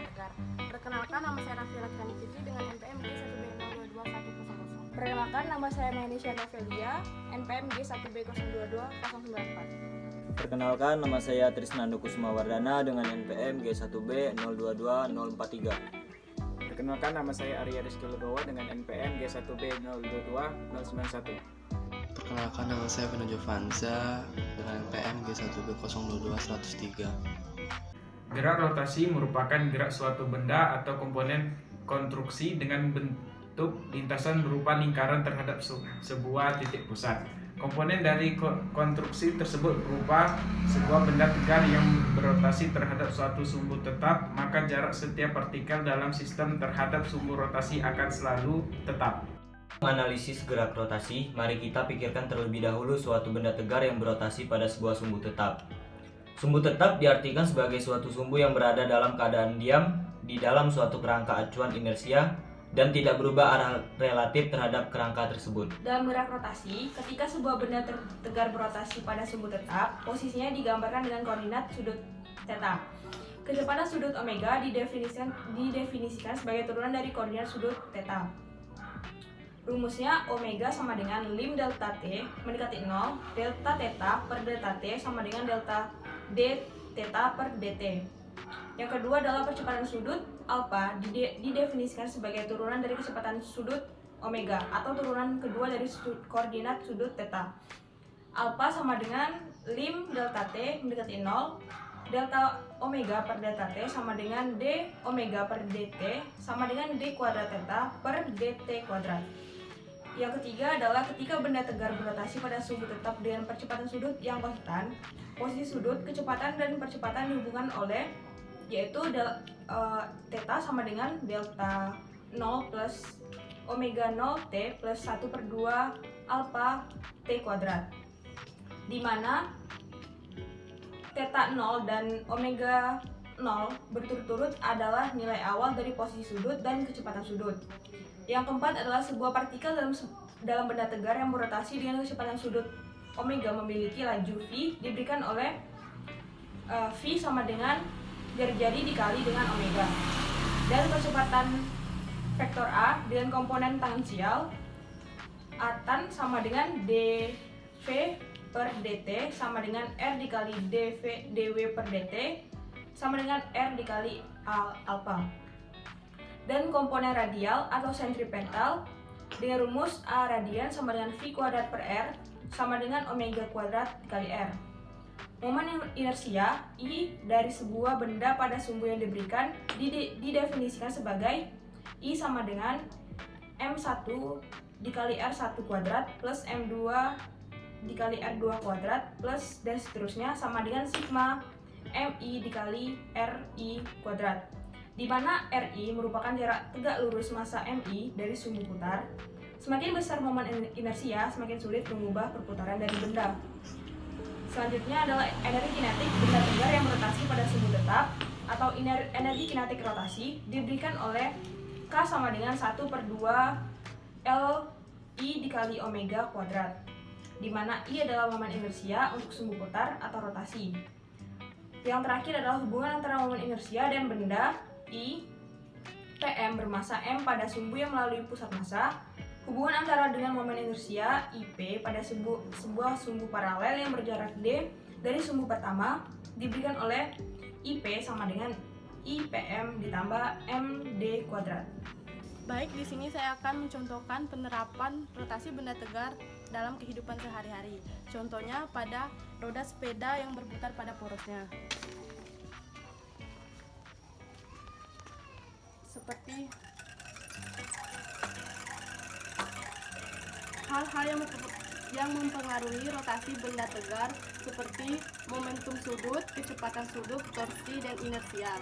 tegar. Perkenalkan, nama saya Raffi Laksani Fitri dengan NPM G1B022100. Perkenalkan, nama saya Manisha Novelia, NPM G1B022094. Perkenalkan, nama saya Trisnando Kusumawardana dengan NPM G1B022043. Perkenalkan, nama saya Arya Rizky Legowo dengan NPM G1B022091. Perkenalkan, nama saya Vino Jovanza dengan NPM G1B022103. Gerak rotasi merupakan gerak suatu benda atau komponen konstruksi dengan bentuk lintasan berupa lingkaran terhadap sebuah titik pusat. Komponen dari konstruksi tersebut berupa sebuah benda tegar yang berotasi terhadap suatu sumbu tetap, maka jarak setiap partikel dalam sistem terhadap sumbu rotasi akan selalu tetap. Menganalisis gerak rotasi, mari kita pikirkan terlebih dahulu suatu benda tegar yang berotasi pada sebuah sumbu tetap. Sumbu tetap diartikan sebagai suatu sumbu yang berada dalam keadaan diam di dalam suatu kerangka acuan inersia dan tidak berubah arah relatif terhadap kerangka tersebut. Dalam gerak rotasi, ketika sebuah benda tegar berotasi pada sumbu tetap, posisinya digambarkan dengan koordinat sudut theta. Kecepatan sudut omega didefinisikan sebagai turunan dari koordinat sudut theta. Rumusnya omega sama dengan lim delta t mendekati 0, delta theta per delta t sama dengan delta d theta per dt. Yang kedua adalah percepatan sudut alpha didefinisikan sebagai turunan dari kecepatan sudut omega atau turunan kedua dari koordinat sudut theta. Alpha sama dengan lim delta t mendekati 0, delta omega per delta t sama dengan d omega per dt sama dengan d kuadrat theta per dt kuadrat. Yang ketiga adalah ketika benda tegar berotasi pada sumbu tetap dengan percepatan sudut yang konstan, posisi sudut, kecepatan, dan percepatan dihubungkan oleh yaitu theta sama dengan delta 0 plus omega 0 t plus 1 per 2 alpha t kuadrat, di mana theta 0 dan omega 0 berturut-turut adalah nilai awal dari posisi sudut dan kecepatan sudut. Yang keempat adalah sebuah partikel dalam benda tegar yang berotasi dengan kecepatan sudut omega memiliki laju v diberikan oleh v sama dengan jari-jari dikali dengan omega, dan percepatan vektor a dengan komponen tangensial atan sama dengan dv per dt sama dengan r dikali dw per dt sama dengan r dikali alpha, dan komponen radial atau sentripetal dengan rumus a radian sama dengan v kuadrat per r sama dengan omega kuadrat dikali r. Momen inersia I dari sebuah benda pada sumbu yang diberikan didefinisikan sebagai I sama dengan M1 dikali R1 kuadrat plus M2 dikali R2 kuadrat plus dan seterusnya sama dengan sigma MI dikali RI kuadrat, di mana RI merupakan jarak tegak lurus massa MI dari sumbu putar. Semakin besar momen inersia, semakin sulit mengubah perputaran dari benda. Selanjutnya adalah energi kinetik benda tegar yang berotasi pada sumbu tetap atau energi kinetik rotasi diberikan oleh K sama dengan 1 per 2 L I dikali omega kuadrat, di mana I adalah momen inersia untuk sumbu putar atau rotasi. Yang terakhir adalah hubungan antara momen inersia dan benda I PM bermassa M pada sumbu yang melalui pusat massa. Hubungan antara dengan momen inersia IP pada sebuah sumbu paralel yang berjarak D dari sumbu pertama diberikan oleh IP sama dengan IPM ditambah MD kuadrat. Baik, di sini saya akan mencontohkan penerapan rotasi benda tegar dalam kehidupan sehari-hari. Contohnya pada roda sepeda yang berputar pada porosnya. Seperti hal-hal yang mempengaruhi rotasi benda tegar seperti momentum sudut, kecepatan sudut, torsi, dan inersia.